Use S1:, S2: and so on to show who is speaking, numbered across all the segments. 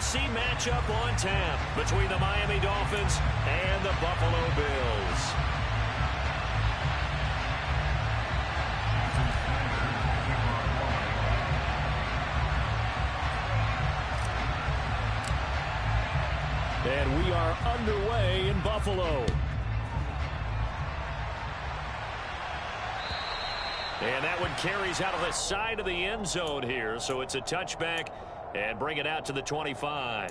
S1: AFC matchup on tap between the Miami Dolphins and the Buffalo Bills. And we are underway in Buffalo. And that one carries out of the side of the end zone here, so it's a touchback and bring it out to the 25.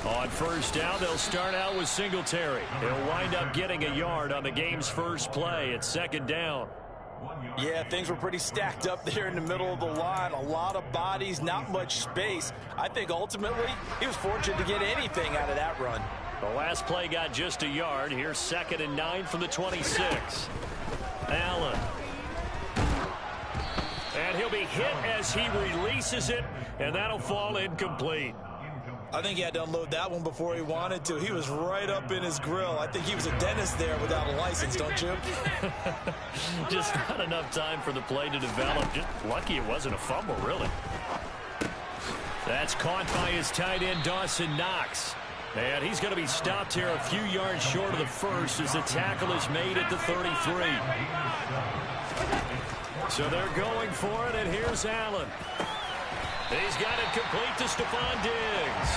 S1: On first down, they'll start out with Singletary. He'll wind up getting a yard on the game's first play. It's second down.
S2: Yeah, things were pretty stacked up there in the middle of the line. A lot of bodies, not much space. I think ultimately he was fortunate to get anything out of that run.
S1: The last play got just a yard. Here's 2nd and 9 from the 26. Allen. And he'll be hit as he releases it, and that'll fall incomplete.
S2: I think he had to unload that one before he wanted to. He was right up in his grill. I think he was a dentist there without a license, don't you?
S1: Just not enough time for the play to develop. Just lucky it wasn't a fumble, really. That's caught by his tight end, Dawson Knox. And he's going to be stopped here a few yards short of the first as the tackle is made at the 33. So they're going for it, and here's Allen. He's got it complete to Stephon Diggs.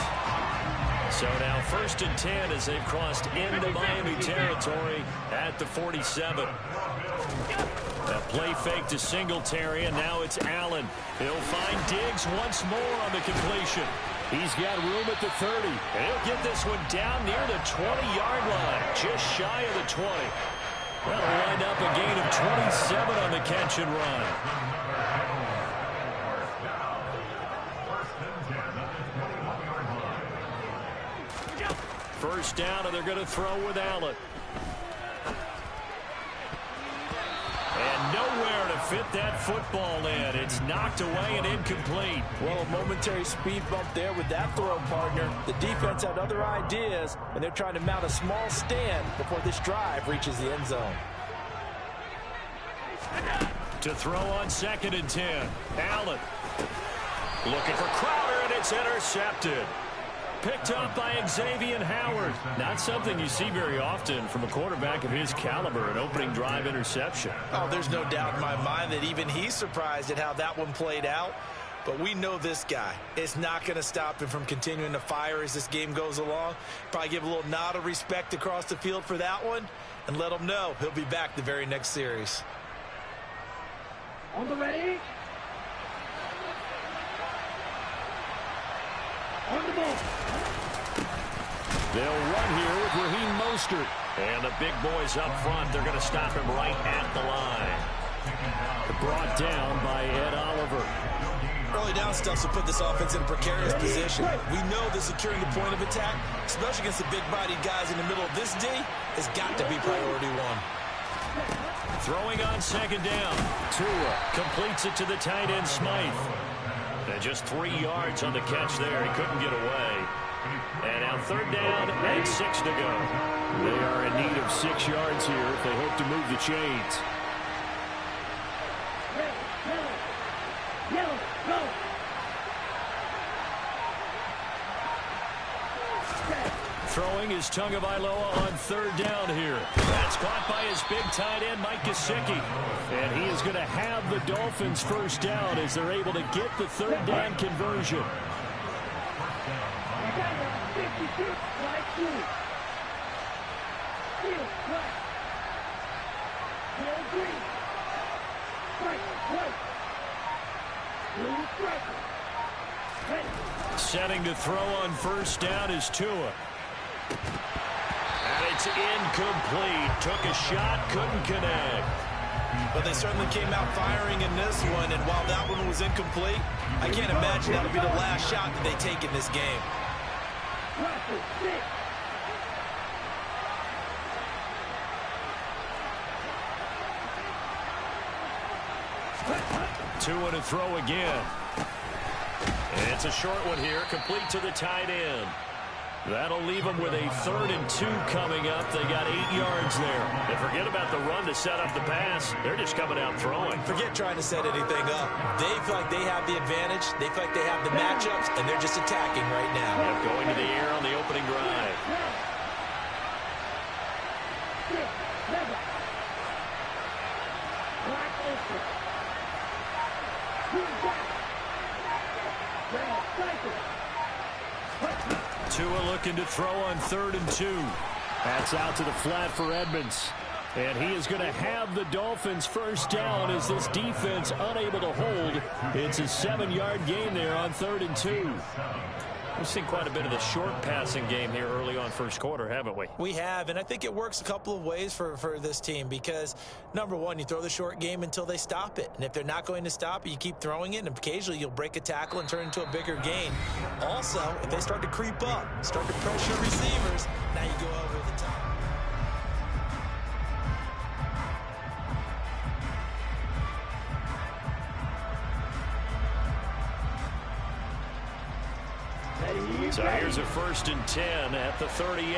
S1: So now 1st and 10 as they've crossed into Miami territory at the 47. A play fake to Singletary, and now it's Allen. He'll find Diggs once more on the completion. He's got room at the 30. And he'll get this one down near the 20-yard line, just shy of the 20. That'll wind up a gain of 27 on the catch and run. First down, and they're going to throw with Allen. And nowhere to fit that football in. It's knocked away and incomplete.
S2: Well, a momentary speed bump there with that throw, partner. The defense had other ideas, and they're trying to mount a small stand before this drive reaches the end zone.
S1: To throw on 2nd and 10. Allen. Looking for Crowder, and it's intercepted. Picked up by Xavier Howard. Not something you see very often from a quarterback of his caliber, an opening drive interception.
S2: Oh, there's no doubt in my mind that even he's surprised at how that one played out. But we know this guy. It's not going to stop him from continuing to fire as this game goes along. Probably give a little nod of respect across the field for that one and let him know he'll be back the very next series.
S3: On the ready. On the ball.
S1: They'll run here with Raheem Mostert. And the big boys up front, they're going to stop him right at the line. Brought down by Ed Oliver.
S2: Early down stuff will put this offense in a precarious position. We know that securing the point of attack, especially against the big-bodied guys in the middle of this D, has got to be priority one.
S1: Throwing on 2nd down. Tua completes it to the tight end, Smythe. And just 3 yards on the catch there. He couldn't get away. And now 3rd down and 6 to go. They are in need of 6 yards here if they hope to move the chains.
S3: Yellow, go.
S1: Throwing is Tagovailoa on 3rd down here. That's caught by his big tight end, Mike Gesicki. And he is going to have the Dolphins first down as they're able to get the 3rd down conversion. Setting to throw on first down is Tua. And it's incomplete. Took a shot, couldn't connect.
S2: But they certainly came out firing in this one, and while that one was incomplete, I can't imagine that'll be the last shot that they take in this game.
S1: 2 to throw again. And it's a short one here, complete to the tight end. That'll leave them with a 3rd and 2 coming up. They got 8 yards there. And forget about the run to set up the pass. They're just coming out throwing.
S2: Forget trying to set anything up. They feel like they have the advantage. They feel like they have the matchups, and they're just attacking right now.
S1: Yep, going to the air on the opening drive. Tua looking to throw on 3rd and 2. That's out to the flat for Edmonds. And he is going to have the Dolphins first down as this defense unable to hold. It's a 7-yard gain there on 3rd and 2. We've seen quite a bit of the short passing game here early on first quarter, haven't we?
S2: We have, and I think it works a couple of ways for this team because, number one, you throw the short game until they stop it. And if they're not going to stop it, you keep throwing it, and occasionally you'll break a tackle and turn it into a bigger gain. Also, if they start to creep up, start to pressure receivers, now you go over the top.
S1: So here's a 1st and 10 at the 38.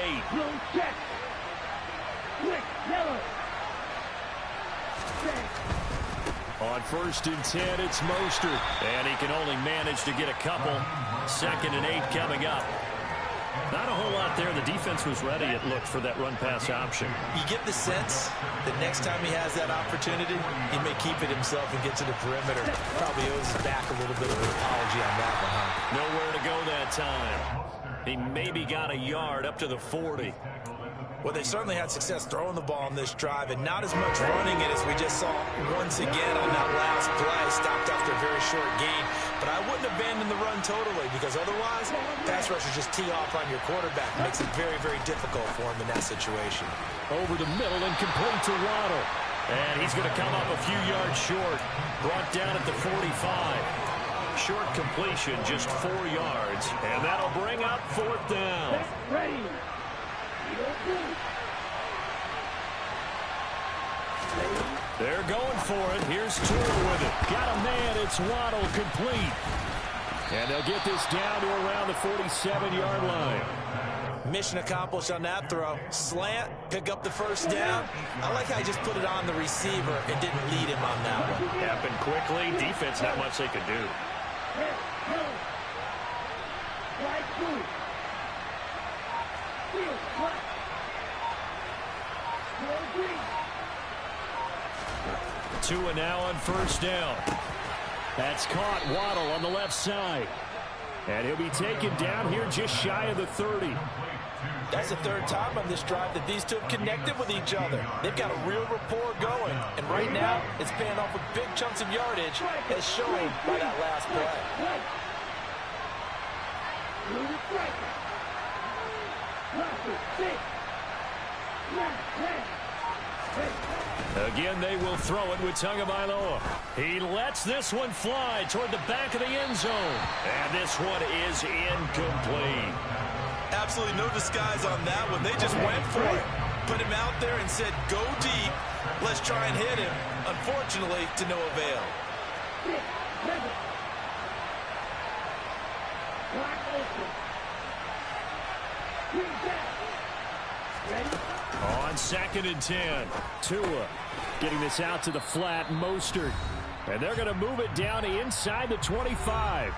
S1: On 1st and 10, it's Mostert. And he can only manage to get a couple. 2nd and 8 coming up. Not a whole lot there. The defense was ready, it looked, for that run-pass option.
S2: You get the sense that next time he has that opportunity, he may keep it himself and get to the perimeter. Probably owes his back a little bit of an apology on that one, huh?
S1: Nowhere to go that time. He maybe got a yard up to the 40.
S2: Well, they certainly had success throwing the ball on this drive and not as much running it as we just saw once again on that last play. Stopped after a very short gain. But I wouldn't abandon the run totally because otherwise, pass rushers just tee off on your quarterback. It makes it very, very difficult for him in that situation.
S1: Over the middle and complete to Waddle. And he's going to come up a few yards short. Brought down at the 45. Short completion, just 4 yards. And that'll bring up 4th down.
S3: Ready.
S1: They're going for it. Here's Tua with it. Got a man. It's Waddle, complete. And they'll get this down to around the 47-yard line.
S2: Mission accomplished on that throw. Slant, pick up the first down. I like how he just put it on the receiver and didn't lead him on that one.
S1: Happened quickly. Defense, not much they could do. Tua now on 1st down. That's caught. Waddle on the left side. And he'll be taken down here just shy of the 30.
S2: That's the 3rd time on this drive that these two have connected with each other. They've got a real rapport going. And right now, it's paying off with big chunks of yardage, as shown by that last play.
S1: Again, they will throw it with Tagovailoa. He lets this one fly toward the back of the end zone. And this one is incomplete.
S2: Absolutely no disguise on that one. They just went for it. Put him out there and said, go deep. Let's try and hit him. Unfortunately, to no avail.
S1: On 2nd and 10, Tua getting this out to the flat, Mostert. And they're going to move it down to inside the 25.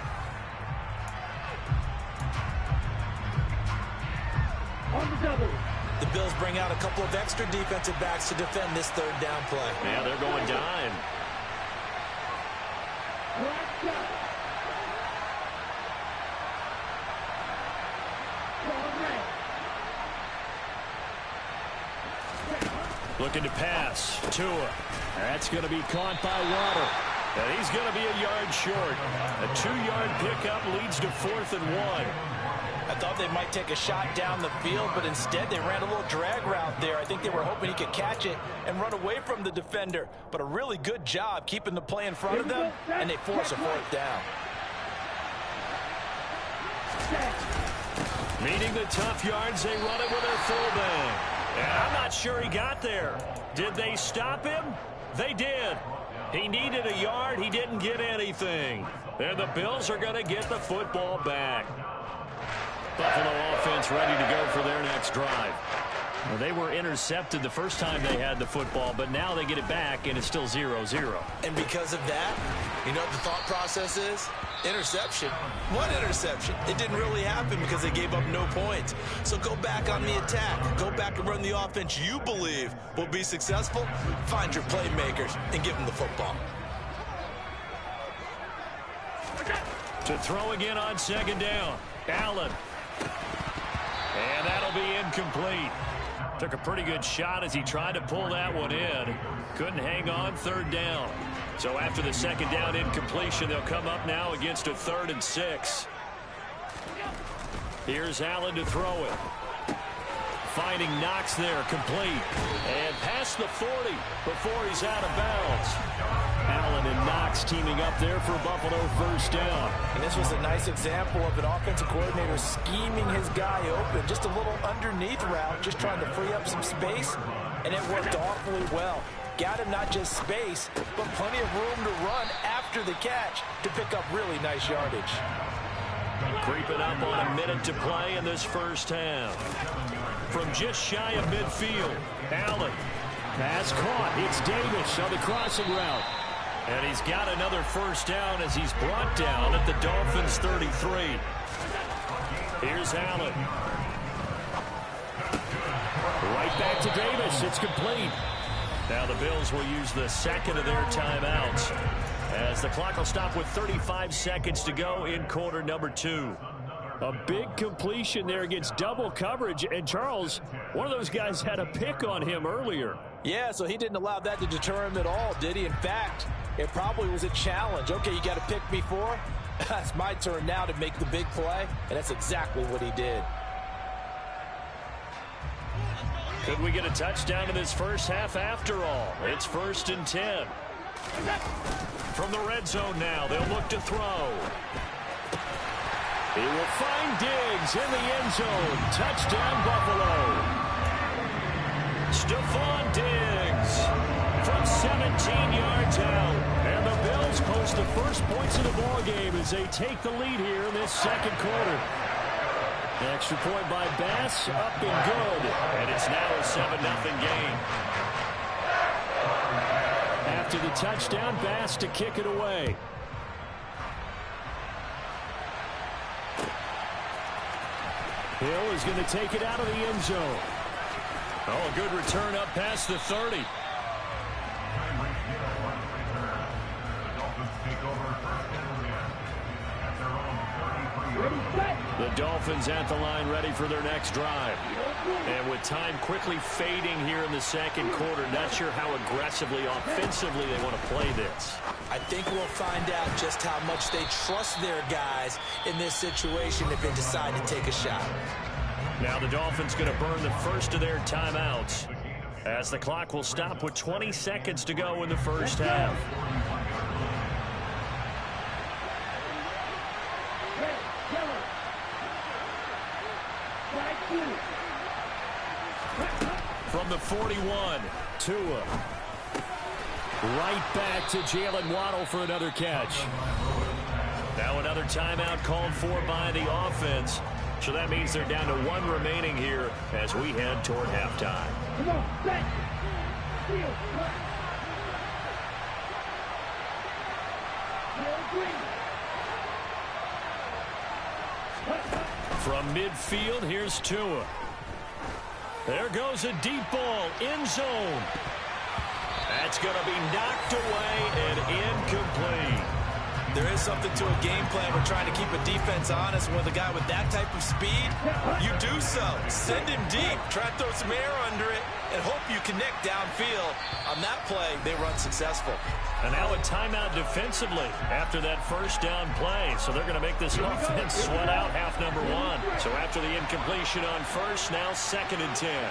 S3: On the double.
S2: The Bills bring out a couple of extra defensive backs to defend this 3rd down play.
S1: Yeah, they're going dime. Looking to pass. Tua. That's going to be caught by Waddle. And he's going to be a yard short. A 2-yard pickup leads to 4th and 1.
S2: I thought they might take a shot down the field, but instead they ran a little drag route there. I think they were hoping he could catch it and run away from the defender. But a really good job keeping the play in front of them, and they force a 4th down.
S1: Meeting the tough yards, they run it with their fullback. And I'm not sure he got there. Did they stop him? They did. He needed a yard. He didn't get anything. And the Bills are going to get the football back. Buffalo offense ready to go for their next drive. Well, they were intercepted the first time they had the football, but now they get it back, and it's still 0-0.
S2: And because of that, you know what the thought process is? Interception. What interception? It didn't really happen because they gave up no points. So go back on the attack. Go back and run the offense you believe will be successful. Find your playmakers and give them the football.
S1: To throw again on second down. Allen. And that'll be incomplete. Took a pretty good shot as he tried to pull that one in. Couldn't hang on, third down. So after the second down incompletion, they'll come up now against a 3rd and 6. Here's Allen to throw it. Finding Knox there, complete. And past the 40 before he's out of bounds. Allen and Knox teaming up there for Buffalo first down.
S2: And this was a nice example of an offensive coordinator scheming his guy open. Just a little underneath route, just trying to free up some space. And it worked awfully well. Got him not just space, but plenty of room to run after the catch to pick up really nice yardage.
S1: Creeping up on a minute to play in this first half. From just shy of midfield, Allen. Pass caught. It's Davis on the crossing route. And he's got another first down as he's brought down at the Dolphins' 33. Here's Allen. Right back to Davis. It's complete. Now the Bills will use the second of their timeouts as the clock will stop with 35 seconds to go in quarter number 2. A big completion there against double coverage. And Charles, one of those guys had a pick on him earlier.
S2: Yeah, so he didn't allow that to deter him at all, did he? In fact, it probably was a challenge. Okay, you got to pick me for? It's my turn now to make the big play, and that's exactly what he did.
S1: Could we get a touchdown in this first half after all? It's 1st and 10. From the red zone now, they'll look to throw. He will find Diggs in the end zone. Touchdown, Buffalo. Stephon Diggs from 17 yards out. And the Bills post the first points of the ball game as they take the lead here in this second quarter. Extra point by Bass, up and good. And it's now a 7-0 game. After the touchdown, Bass to kick it away. Hill is going to take it out of the end zone. Oh, a good return up past the 30. The Dolphins at the line ready for their next drive. And with time quickly fading here in the second quarter, not sure how aggressively, offensively they want to play this.
S2: I think we'll find out just how much they trust their guys in this situation if they decide to take a shot.
S1: Now the Dolphins going to burn the first of their timeouts as the clock will stop with 20 seconds to go in the first half. From the 41, Tua. Right back to Jalen Waddle for another catch. Now another timeout called for by the offense. So that means they're down to 1 remaining here as we head toward halftime.
S3: Come on, set.
S1: From midfield, here's Tua. There goes a deep ball, end zone. That's going to be knocked away and incomplete.
S2: There is something to a game plan. We're trying to keep a defense honest. And with a guy with that type of speed, you do so. Send him deep. Try to throw some air under it and hope you connect downfield. On that play, they run successful.
S1: And now a timeout defensively after that first down play. So they're going to make this offense sweat out half number 1. So after the incompletion on first, now 2nd and 10.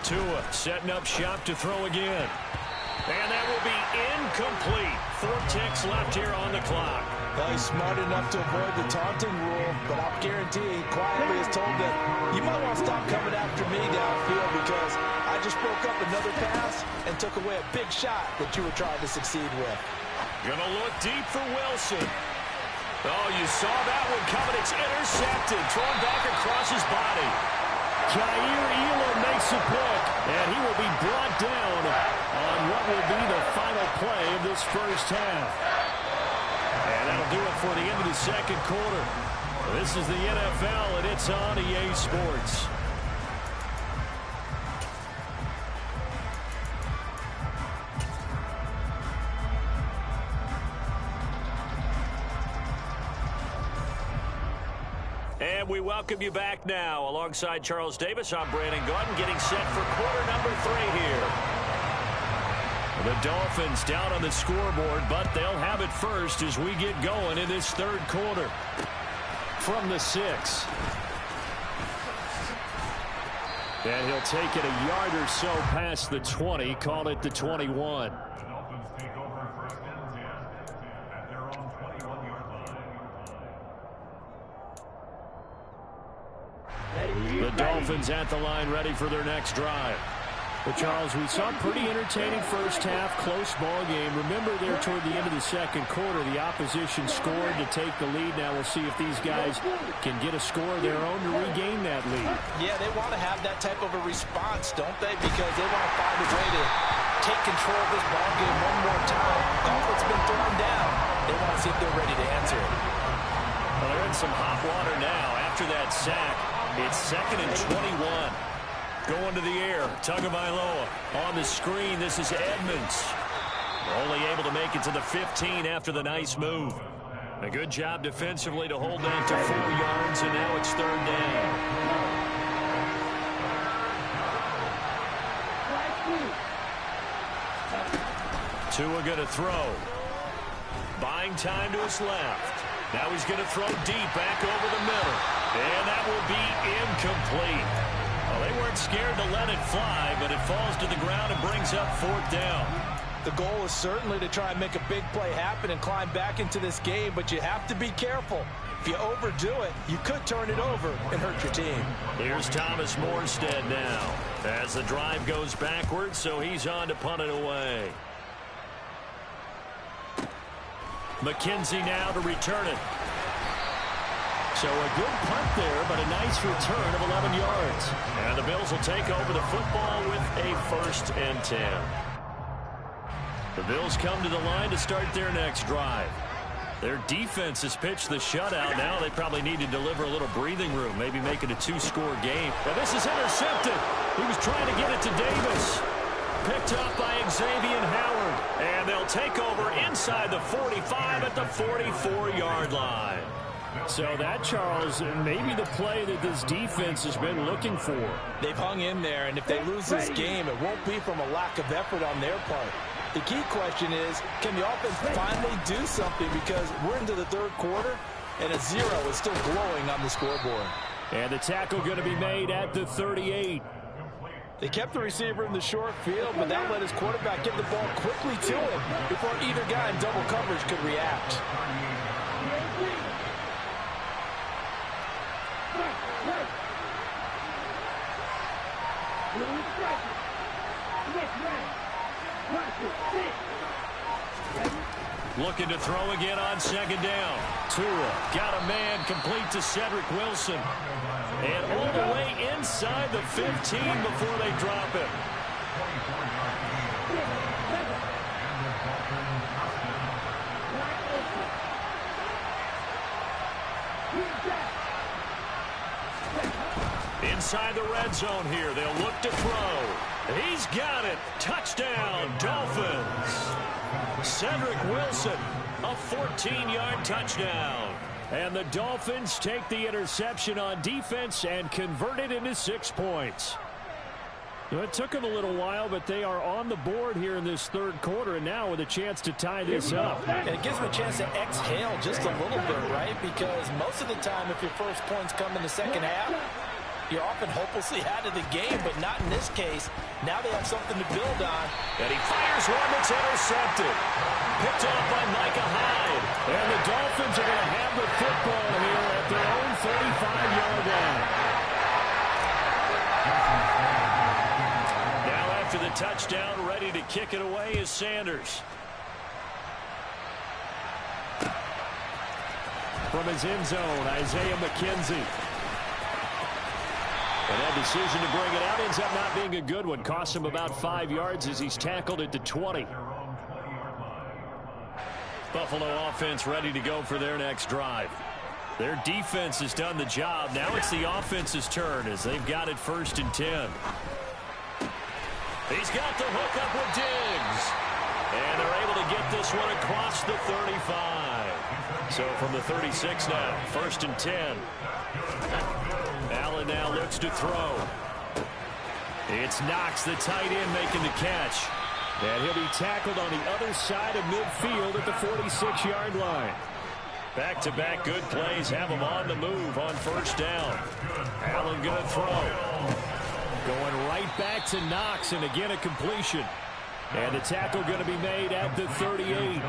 S1: Tua setting up shop to throw again. And that will be incomplete. 4 ticks left here on the clock.
S2: Well, he's smart enough to avoid the taunting rule, but I'll guarantee he quietly has told them, you might want to stop coming after me downfield because I just broke up another pass and took away a big shot that you were trying to succeed with.
S1: Gonna look deep for Wilson. Oh, you saw that one coming. It's intercepted. Thrown back across his body. Che0 makes a pick, and he will be brought down on what will be the final play of this first half. And that'll do it for the end of the second quarter. This is the NFL, and it's on EA Sports. And we welcome you back now. Alongside Charles Davis, I'm Brandon Gaudin, getting set for quarter number 3 here. The Dolphins down on the scoreboard, but they'll have it first as we get going in this third quarter. From the 6. And he'll take it a yard or so past the 20, call it the 21. The Dolphins at the line ready for their next drive. Well, Charles, we saw a pretty entertaining first half, close ball game. Remember there toward the end of the second quarter, the opposition scored to take the lead. Now we'll see if these guys can get a score of their own to regain that lead.
S2: Yeah, they want to have that type of a response, don't they? Because they want to find a way to take control of this ball game one more time. Dolphins been thrown down. They want to see if they're ready to answer it.
S1: Well, they're in some hot water now after that sack. It's 2nd and 21. Going to the air, Tagovailoa on the screen. This is Edmonds. Only able to make it to the 15 after the nice move. A good job defensively to hold that to 4 yards, and now it's 3rd down. Tua going to throw. Buying time to his left. Now he's going to throw deep back over the middle. And that will be incomplete. Well, they weren't scared to let it fly, but it falls to the ground and brings up 4th down.
S2: The goal is certainly to try and make a big play happen and climb back into this game, but you have to be careful. If you overdo it, you could turn it over and hurt your team.
S1: Here's Thomas Morstead now as the drive goes backwards, so he's on to punt it away. McKenzie now to return it. So a good punt there, but a nice return of 11 yards. And the Bills will take over the football with a 1st and 10. The Bills come to the line to start their next drive. Their defense has pitched the shutout. Now they probably need to deliver a little breathing room, maybe make it a 2-score game. Now this is intercepted. He was trying to get it to Davis. Picked up by Xavier Howard. And they'll take over inside the 45 at the 44-yard line. So that, Charles, maybe the play that this defense has been looking for.
S2: They've hung in there, and if they lose this game, it won't be from a lack of effort on their part. The key question is, can the offense finally do something, because we're into the 3rd quarter, and a 0 is still glowing on the scoreboard.
S1: And the tackle going to be made at the 38.
S2: They kept the receiver in the short field, but that let his quarterback get the ball quickly to him before either guy in double coverage could react.
S1: Looking to throw again on 2nd down. Tua got a man complete to Cedric Wilson. And all the way inside the 15 before they drop it. Inside the red zone here. They'll look to throw. He's got it. Touchdown, Dolphins. Cedric Wilson, a 14-yard touchdown. And the Dolphins take the interception on defense and convert it into 6 points. It took them a little while, but they are on the board here in this 3rd quarter, and now with a chance to tie this up.
S2: And it gives them a chance to exhale just a little bit, right? Because most of the time, if your first points come in the second half, You're often hopelessly out of the game, but not in this case. Now they have something to build on.
S1: And he fires one that's intercepted. Picked off by Micah Hyde.
S4: And the Dolphins are going to have the football here at their own 35-yard line.
S1: Now after the touchdown, ready to kick it away is Sanders.
S4: From his end zone, Isaiah McKenzie. And that decision to bring it out ends up not being a good one. Costs him about 5 yards as he's tackled at the 20.
S1: Buffalo offense ready to go for their next drive. Their defense has done the job. Now it's the offense's turn as they've got it 1st and 10. He's got the hook up with Diggs. And they're able to get this one across the 35. So from the 36 now, 1st and 10. Allen now looks to throw. It's Knox, the tight end, making the catch.
S4: And he'll be tackled on the other side of midfield at the 46-yard line.
S1: Back-to-back good plays have him on the move on 1st down. Allen going to throw.
S4: Going right back to Knox, and again a completion. And the tackle going to be made at the 38.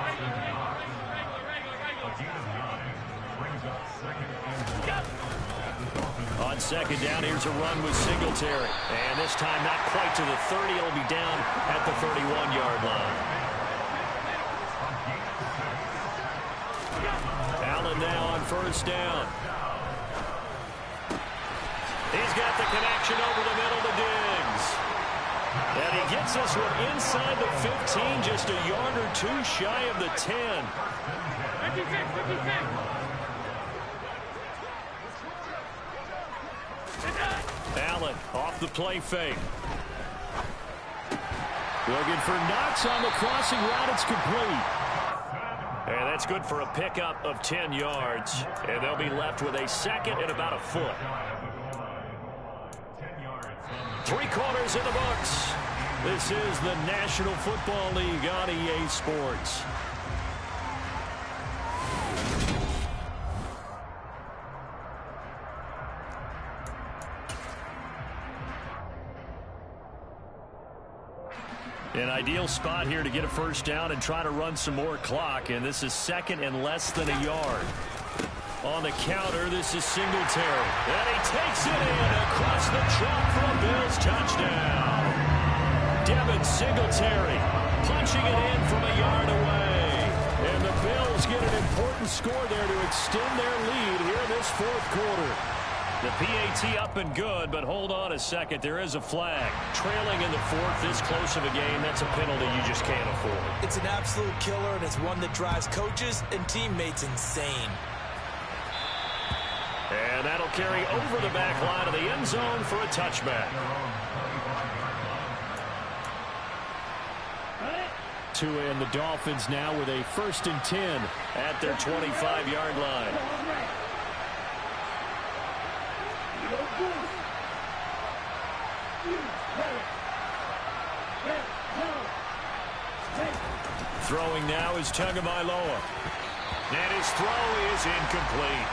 S1: On 2nd down, here's a run with Singletary. And this time not quite to the 30. It'll be down at the 31-yard line. Allen now on 1st down. He's got the connection over the middle to Diggs. And he gets this one inside the 15, just a yard or two shy of the 10.
S3: 56.
S1: Allen off the play fake.
S4: Looking for Knox on the crossing route. It's complete.
S1: And that's good for a pickup of 10 yards. And they'll be left with a 2nd and about a foot. 3 quarters in the books. This is the National Football League on EA Sports. An ideal spot here to get a 1st down and try to run some more clock. And this is 2nd and less than a yard. On the counter, this is Singletary. And he takes it in across the chalk for a Bills touchdown. Devin Singletary punching it in from a yard away.
S4: And the Bills get an important score there to extend their lead here in this 4th quarter.
S1: The PAT up and good, but hold on a second. There is a flag. Trailing in the 4th, this close of a game, that's a penalty you just can't afford.
S2: It's an absolute killer, and it's one that drives coaches and teammates insane.
S1: And that'll carry over the back line of the end zone for a touchback.
S4: Tua and the Dolphins now with a 1st and 10
S1: at their 25-yard line. Throwing now is Tagovailoa. And his throw is incomplete.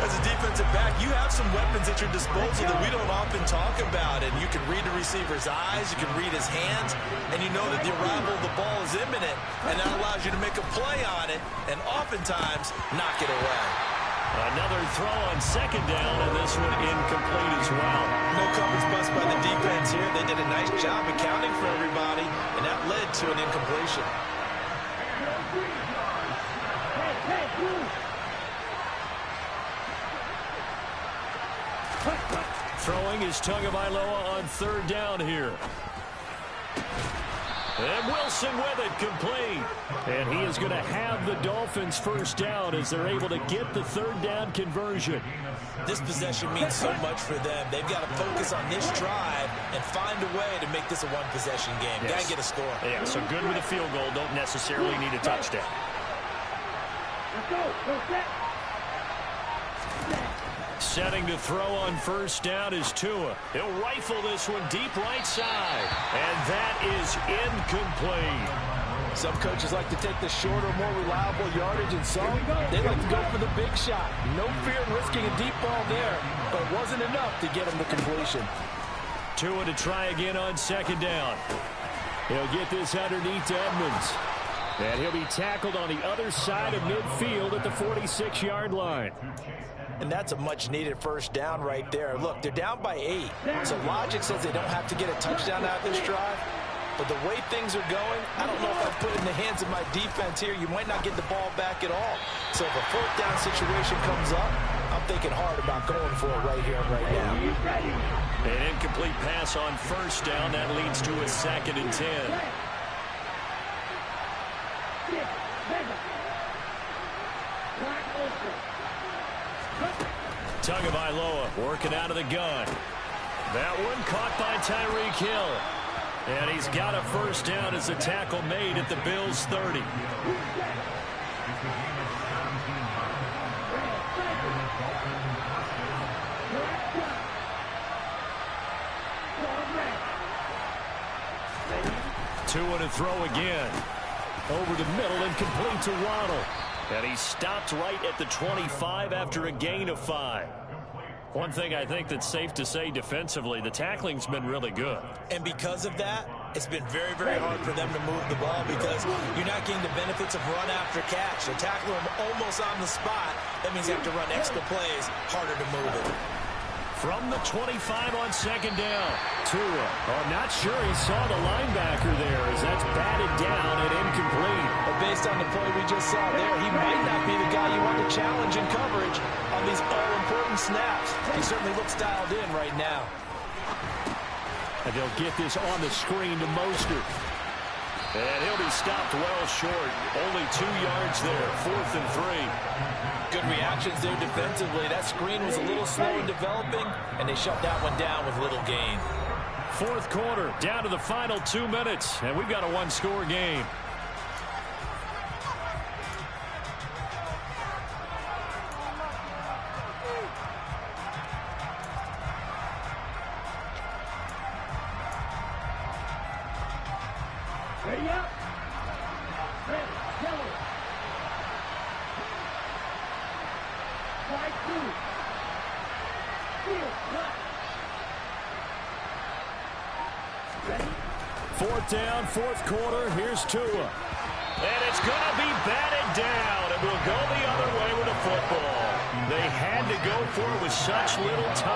S2: As a defensive back, you have some weapons at your disposal that we don't often talk about. And you can read the receiver's eyes, you can read his hands, and you know that the arrival of the ball is imminent. And that allows you to make a play on it and oftentimes knock it away.
S1: Another throw on 2nd down, and this one incomplete as well.
S2: No coverage bust by the defense here. They did a nice job accounting for everybody, and that led to an incompletion.
S1: Throwing is Tagovailoa on 3rd down here. And Wilson with it, complete.
S4: And he is going to have the Dolphins 1st down as they're able to get the 3rd down conversion.
S2: This possession means so much for them. They've got to focus on this drive and find a way to make this a one-possession game.
S1: Yes.
S2: Got to get a score.
S1: Yeah, so good with a field goal. Don't necessarily need a touchdown.
S3: Let's go. Go set.
S1: Setting to throw on 1st down is Tua. He'll rifle this one deep right side. And that is incomplete.
S2: Some coaches like to take the shorter, more reliable yardage, and some, they like to go for the big shot. No fear in risking a deep ball there, but it wasn't enough to get him to completion.
S4: Tua to try again on second down. He'll get this underneath to Edmonds. And he'll be tackled on the other side of midfield at the 46-yard line.
S2: And that's a much-needed first down right there. Look, they're down by 8, so logic says they don't have to get a touchdown out of this drive. But the way things are going, I don't know if I put it in the hands of my defense here. You might not get the ball back at all. So if a fourth down situation comes up, I'm thinking hard about going for it right here and right now.
S1: An incomplete pass on first down. That leads to a 2nd and 10. Tagovailoa working out of the gun. That one caught by Tyreek Hill. And he's got a first down as a tackle made at the Bills' 30. Tua to throw again. Over the middle and complete to Waddle. And he stopped right at the 25 after a gain of 5. One thing I think that's safe to say defensively, the tackling's been really good.
S2: And because of that, it's been very, very hard for them to move the ball because you're not getting the benefits of run after catch. They're tackling them almost on the spot. That means you have to run extra plays, harder to move it.
S4: From the 25 on second down, Tua. I'm not sure he saw the linebacker there as that's batted down and incomplete.
S2: But based on the play we just saw there, he might not be the guy you want to challenge in coverage on these all-important snaps. He certainly looks dialed in right now.
S4: And they'll get this on the screen to Mostert.
S1: And he'll be stopped well short. Only 2 yards there, 4th and 3.
S2: Good reactions there defensively. That screen was a little slow in developing, and they shut that one down with little gain.
S1: 4th quarter, down to the final 2 minutes, and we've got a 1-score game.
S3: Ready up. Red, yellow. White, blue. Field, black. Ready?
S4: 4th down, 4th quarter. Here's Tua.
S1: And it's going to be batted down, and we'll go the other way with a football. They had to go for it with such little time.